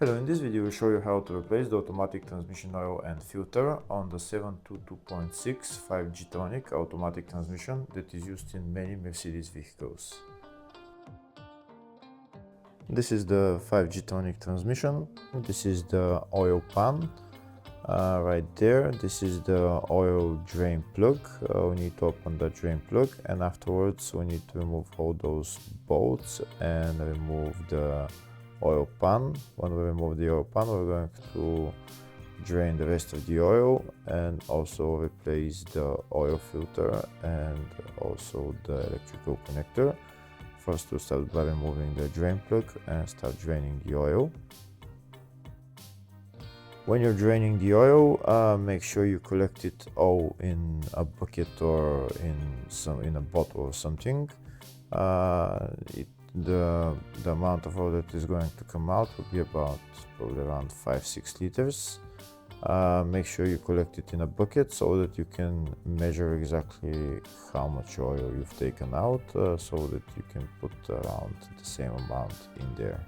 Hello, in this video we'll show you how to replace the automatic transmission oil and filter on the 722.6 5G Tronic automatic transmission that is used in many Mercedes vehicles. This is the 5G Tronic transmission. This is the oil pan right there. This is the oil drain plug. We need to open the drain plug, and afterwards we need to remove all those bolts and remove the oil pan. When we remove the oil pan, we're going to drain the rest of the oil and also replace the oil filter and also the electrical connector. First, we'll start by removing the drain plug and start draining the oil. When you're draining the oil, make sure you collect it all in a bucket or in a bottle or something. The amount of oil that is going to come out will be about probably around 5-6 liters. Make sure you collect it in a bucket so that you can measure exactly how much oil you've taken out, so that you can put around the same amount in there.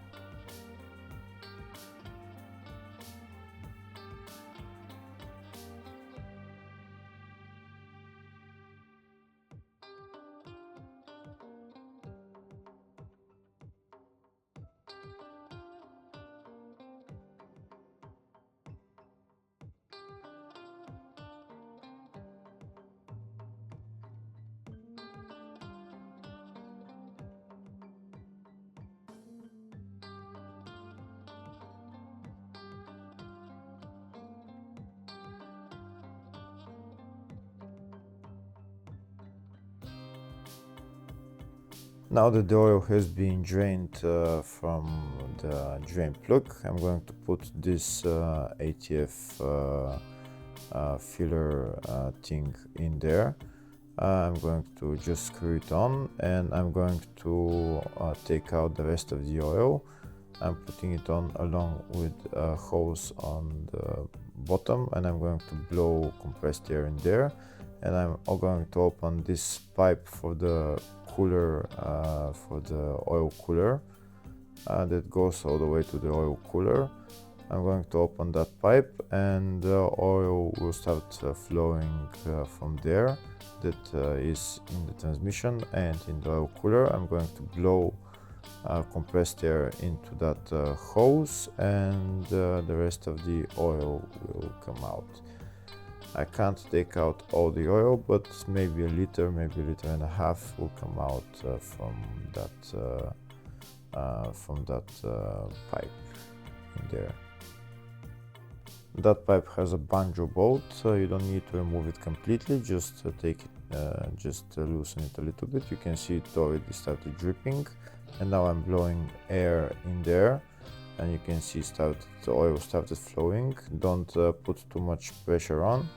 Now that the oil has been drained from the drain plug, I'm going to put this ATF filler thing in there. I'm going to just screw it on, and I'm going to take out the rest of the oil. I'm putting it on along with a hose on the bottom, and I'm going to blow compressed air in there. And I'm going to open this pipe for the cooler, for the oil cooler that goes all the way to the oil cooler. I'm going to open that pipe, and the oil will start flowing from there. That is in the transmission and in the oil cooler. I'm going to blow compressed air into that hose, and the rest of the oil will come out. I can't take out all the oil, but maybe a liter, maybe a liter and a half will come out from that pipe in there. That pipe has a banjo bolt, so you don't need to remove it completely. Just take it, just loosen it a little bit. You can see it already started dripping, and now I'm blowing air in there, and you can see the oil started flowing. Don't put too much pressure on.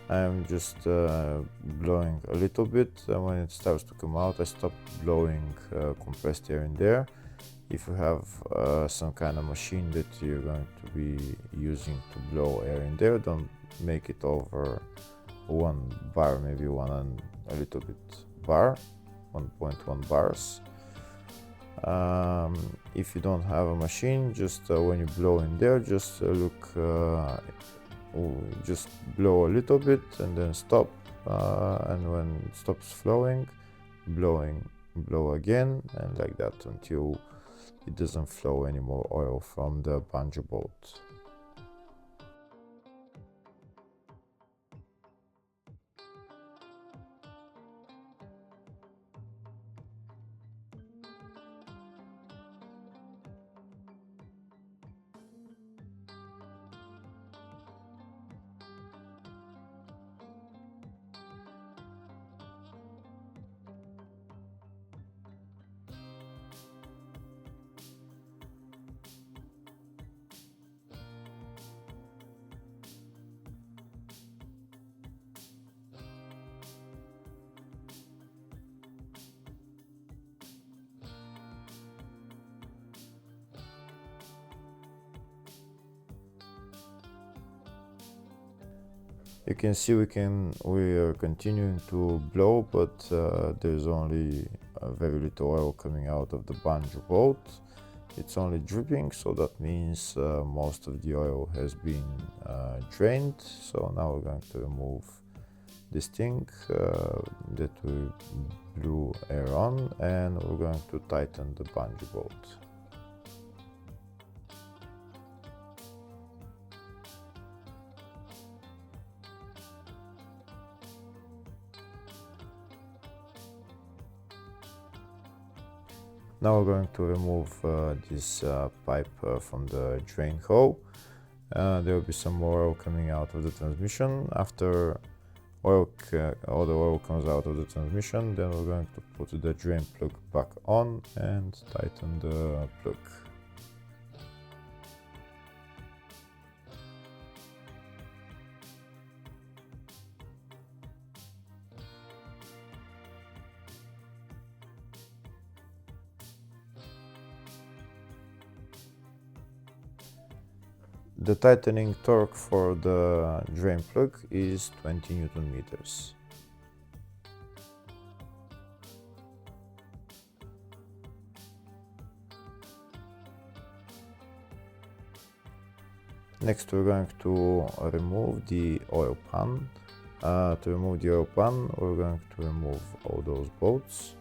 I'm just blowing a little bit, and when it starts to come out, I stop blowing compressed air in there. If you have some kind of machine that you're going to be using to blow air in there, don't make it over 1 bar, maybe one and a little bit bar, 1.1 bars. If you don't have a machine, just when you blow in there, just just blow a little bit and then stop, and when it stops flowing, blow again, and like that until it doesn't flow any more oil from the banjo bolt. You can see we are continuing to blow, but there's only very little oil coming out of the banjo bolt. It's only dripping, so that means most of the oil has been drained. So now we're going to remove this thing that we blew air on, and we're going to tighten the bungee bolt. Now we're going to remove this pipe from the drain hole. There will be some more oil coming out of the transmission. After all the oil comes out of the transmission, then we're going to put the drain plug back on and tighten the plug. The tightening torque for the drain plug is 20 Newton meters. Next we're going to remove the oil pan. To remove the oil pan, we're going to remove all those bolts.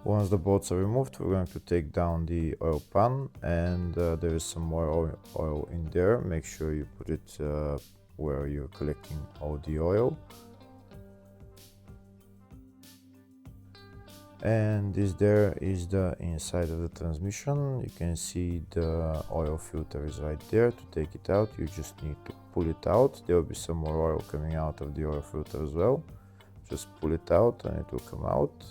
Once the bolts are removed, we're going to take down the oil pan, and there is some more oil in there. Make sure you put it where you're collecting all the oil. And this there is the inside of the transmission. You can see the oil filter is right there. To take it out, you just need to pull it out. There will be some more oil coming out of the oil filter as well. Just pull it out and it will come out.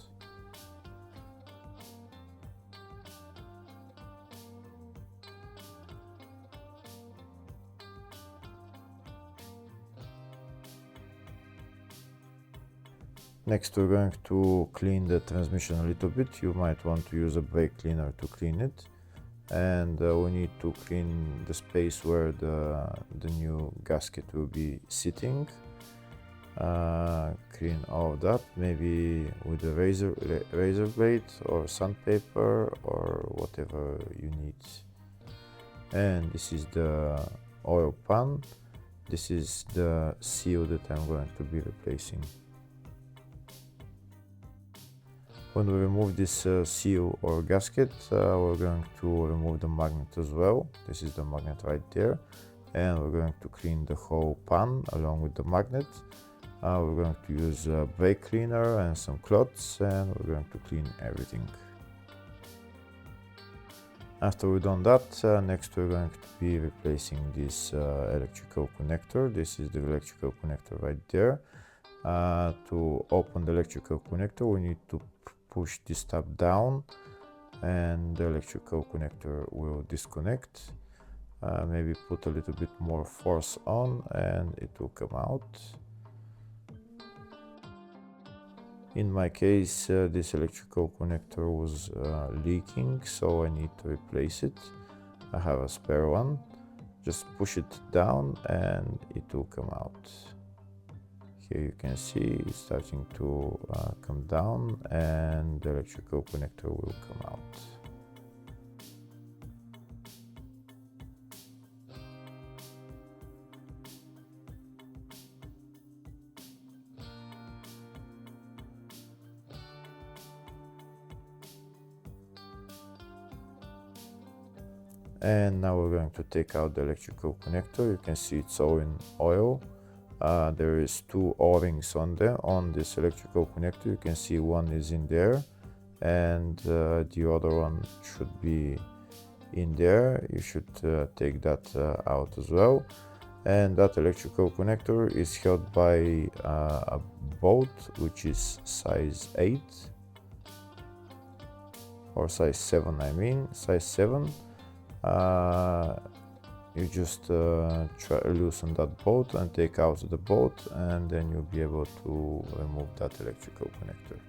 Next we're going to clean the transmission a little bit. You might want to use a brake cleaner to clean it. And we need to clean the space where the new gasket will be sitting. Clean all of that, maybe with a razor blade or sandpaper or whatever you need. And this is the oil pan. This is the seal that I'm going to be replacing. When we remove this seal or gasket, we're going to remove the magnet as well. This is the magnet right there. And we're going to clean the whole pan along with the magnet. We're going to use a brake cleaner and some cloths, and we're going to clean everything. After we've done that, next we're going to be replacing this electrical connector. This is the electrical connector right there. To open the electrical connector, we need to push this tab down and the electrical connector will disconnect. Maybe put a little bit more force on and it will come out. In my case, this electrical connector was leaking, so I need to replace it. I have a spare one. Just push it down and it will come out. Here you can see it's starting to come down and the electrical connector will come out. And now we're going to take out the electrical connector. You can see it's all in oil. There is two O-rings on there on this electrical connector. You can see one is in there, and the other one should be in there. You should take that out as well. And that electrical connector is held by a bolt which is size 8 or size 7, I mean size 7. You just try to loosen that bolt and take out the bolt, and then you'll be able to remove that electrical connector,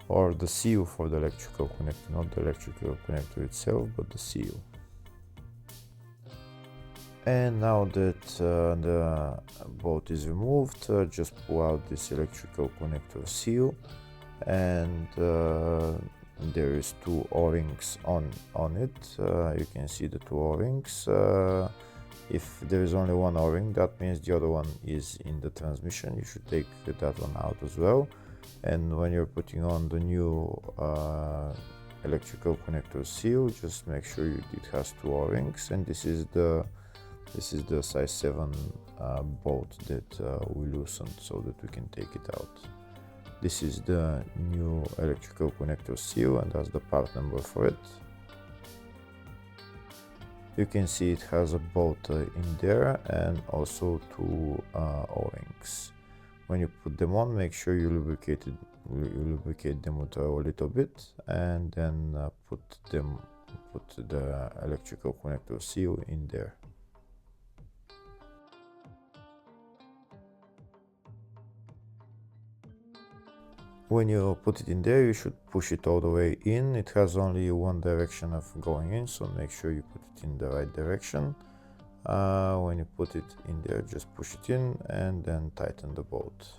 or the seal for the electrical connector, not the electrical connector itself, but the seal. And now that the bolt is removed, just pull out this electrical connector seal, and there is two O-rings on it. You can see the two O-rings. If there is only one O-ring, that means the other one is in the transmission. You should take that one out as well. And when you're putting on the new electrical connector seal, just make sure it has two O-rings. And this is the size 7 bolt that we loosened so that we can take it out. This is the new electrical connector seal, and that's the part number for it. You can see it has a bolt in there and also two O-rings. When you put them on, make sure you lubricate them with oil a little bit, and then put the electrical connector seal in there. When you put it in there, you should push it all the way in. It has only one direction of going in, so make sure you put it in the right direction. When you put it in there, just push it in and then tighten the bolt.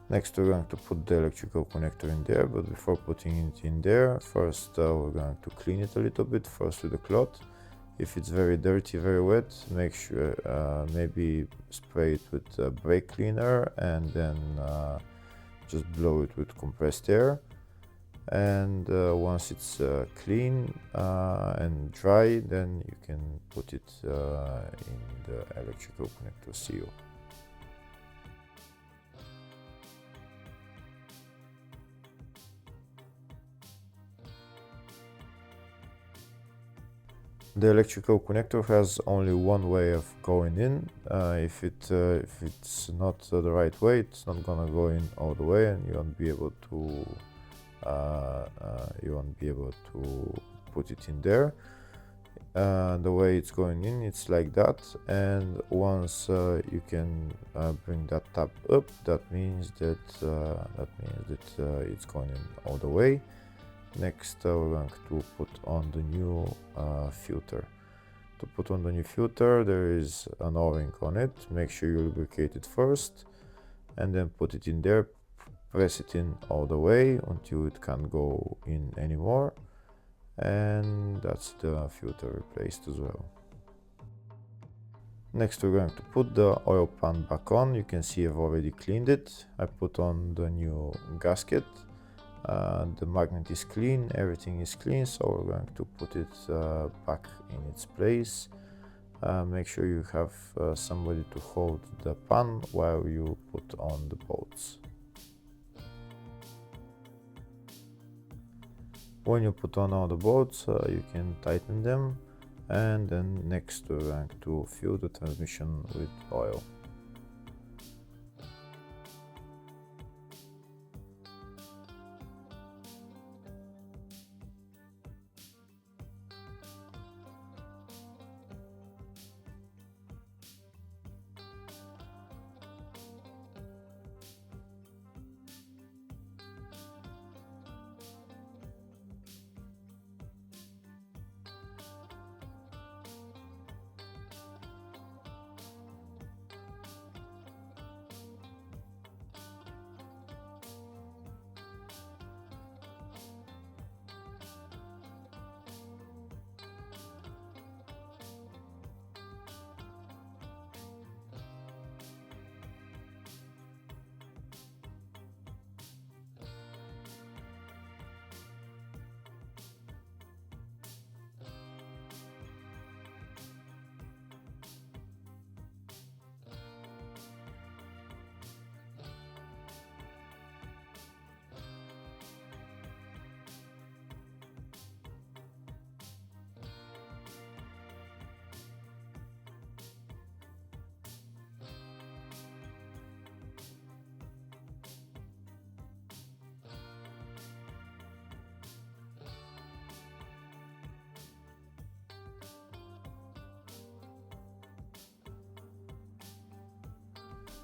Next, we're going to put the electrical connector in there, but before putting it in there, first we're going to clean it a little bit, first with a cloth. If it's very dirty, very wet, make sure maybe spray it with brake cleaner, and then just blow it with compressed air. And once it's clean and dry, then you can put it in the electrical connector seal. The electrical connector has only one way of going in. If it's not the right way, it's not gonna go in all the way, and you won't be able to put it in there. The way it's going in, it's like that, and once you can bring that tab up, that means that it's going in all the way. Next, we're going to put on the new filter. To put on the new filter, there is an O-ring on it. Make sure you lubricate it first, and then put it in there. Press it in all the way until it can't go in anymore, and that's the filter replaced as well. Next, we're going to put the oil pan back on. You can see I've already cleaned it. I put on the new gasket. The magnet is clean, everything is clean, so we're going to put it back in its place. Make sure you have somebody to hold the pan while you put on the bolts. When you put on all the bolts, you can tighten them, and then next we're going to fill the transmission with oil.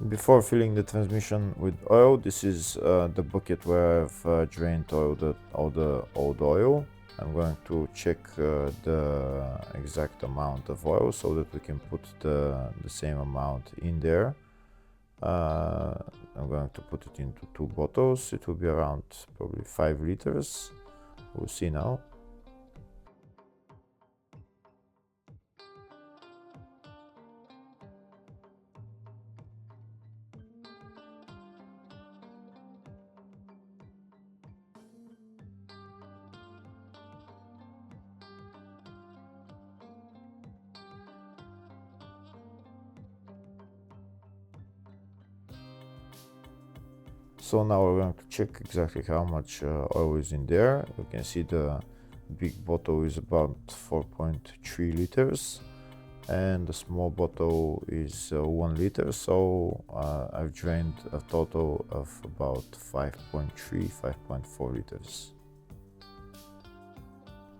Before filling the transmission with oil, this is the bucket where I've drained all the old oil. I'm going to check the exact amount of oil so that we can put the same amount in there. I'm going to put it into 2 bottles. It will be around probably 5 liters. We'll see now. So now we're going to check exactly how much oil is in there. You can see the big bottle is about 4.3 liters and the small bottle is 1 liter. So I've drained a total of about 5.3, 5.4 liters.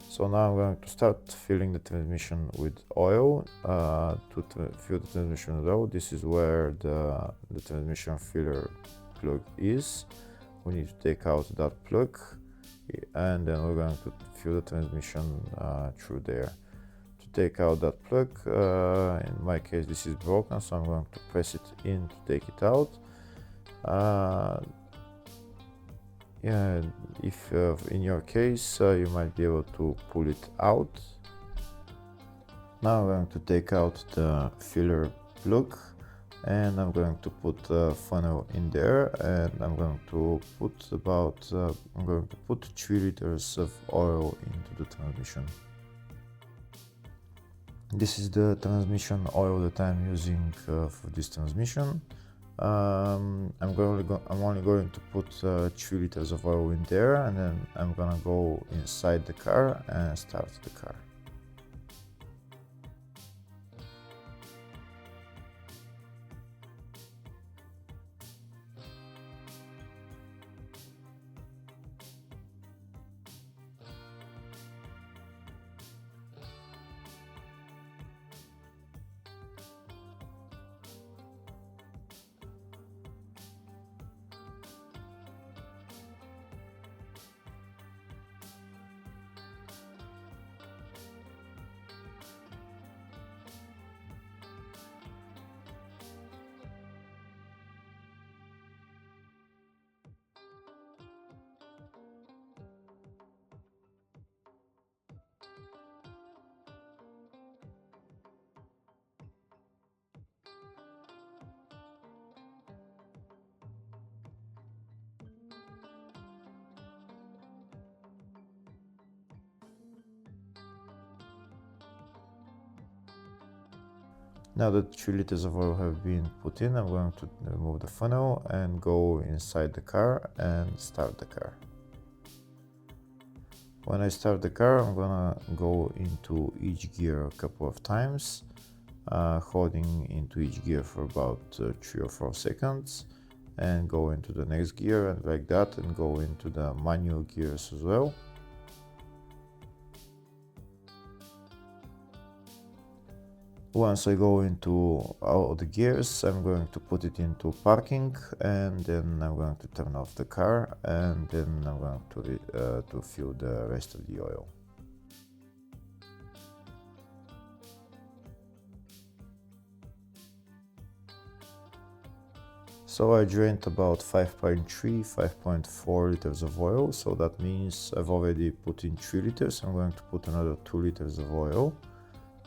So now I'm going to start filling the transmission with oil. To fill the transmission with oil, this is where the transmission filler plug is. We need to take out that plug and then we're going to fill the transmission through there. To take out that plug, in my case this is broken, so I'm going to press it in to take it out. Yeah, if in your case you might be able to pull it out. Now I'm going to take out the filler plug and I'm going to put a funnel in there, and I'm going to put 3 liters of oil into the transmission. This is the transmission oil that I'm using for this transmission. I'm only going to put 3 liters of oil in there, and then I'm gonna go inside the car and start the car. Now that 3 liters of oil have been put in, I'm going to remove the funnel and go inside the car and start the car. When I start the car, I'm gonna go into each gear a couple of times, holding into each gear for about 3 or 4 seconds, and go into the next gear and like that, and go into the manual gears as well. Once I go into all the gears, I'm going to put it into parking, and then I'm going to turn off the car, and then I'm going to fill the rest of the oil. So I drained about 5.3, 5.4 liters of oil, so that means I've already put in 3 liters. I'm going to put another 2 liters of oil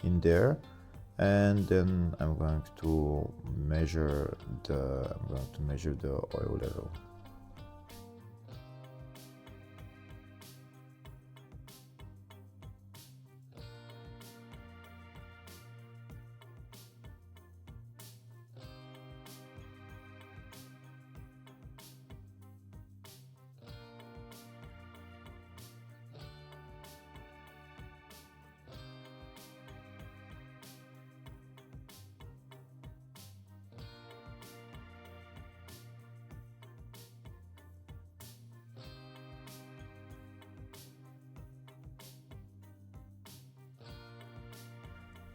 in there, and then I'm going to measure the oil level.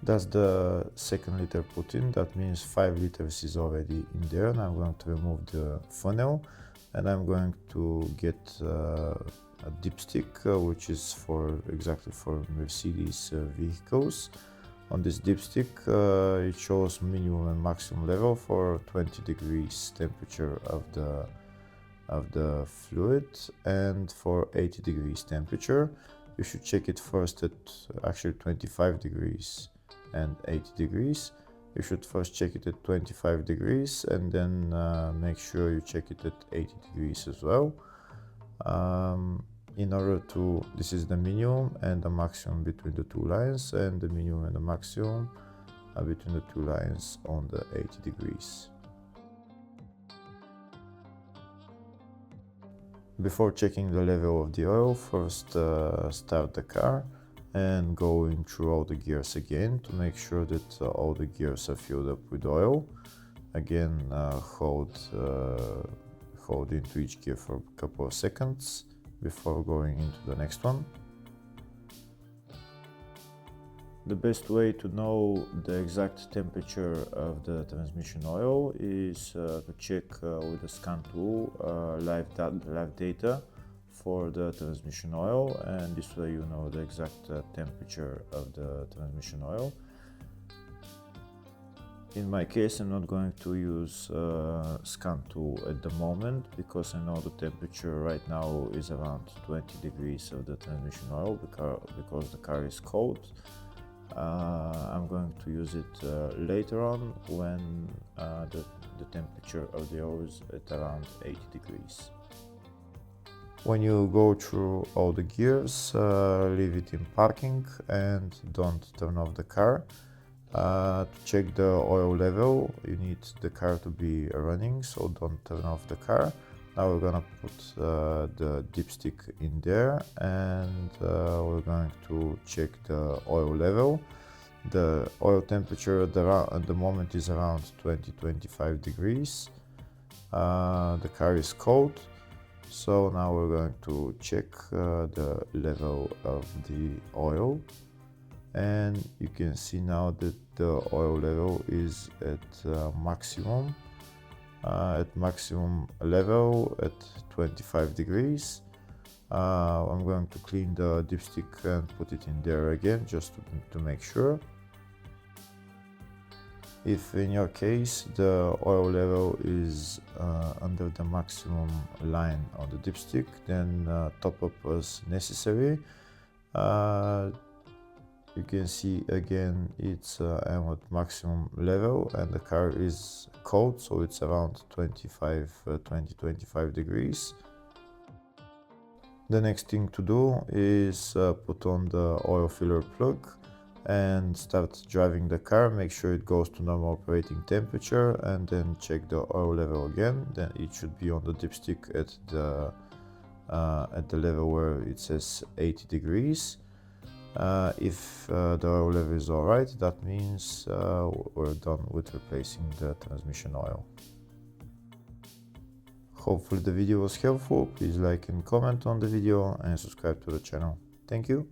That's the second liter put in. That means 5 liters is already in there, and I'm going to remove the funnel, and I'm going to get a dipstick, which is exactly for Mercedes vehicles. On this dipstick, it shows minimum and maximum level for 20 degrees temperature of the fluid, and for 80 degrees temperature. You should check it first at actually 25 degrees and 80 degrees. You should first check it at 25 degrees and then make sure you check it at 80 degrees as well. In order to, this is the minimum and the maximum between the two lines, and the minimum and the maximum between the two lines on the 80 degrees. Before checking the level of the oil, first start the car and going through all the gears again to make sure that all the gears are filled up with oil. Again, hold into each gear for a couple of seconds before going into the next one. The best way to know the exact temperature of the transmission oil is to check with the scan tool live data for the transmission oil, and this way you know the exact temperature of the transmission oil. In my case, I'm not going to use scan tool at the moment because I know the temperature right now is around 20 degrees of the transmission oil because the car is cold. I'm going to use it later on when the temperature of the oil is at around 80 degrees. When you go through all the gears, leave it in parking and don't turn off the car. To check the oil level, you need the car to be running, so don't turn off the car. Now we're gonna put the dipstick in there, and we're going to check the oil level. The oil temperature at the moment is around 20-25 degrees. The car is cold, so now we're going to check the level of the oil, and you can see now that the oil level is at maximum level at 25 degrees. I'm going to clean the dipstick and put it in there again just to make sure. If in your case the oil level is under the maximum line on the dipstick, then top up as necessary. You can see again it's at maximum level and the car is cold, so it's around 20-25 degrees. The next thing to do is put on the oil filler plug and start driving the car. Make sure it goes to normal operating temperature and then check the oil level again. Then it should be on the dipstick at the level where it says 80 degrees. If the oil level is alright, that means we're done with replacing the transmission oil. Hopefully the video was helpful. Please like and comment on the video and subscribe to the channel. Thank you.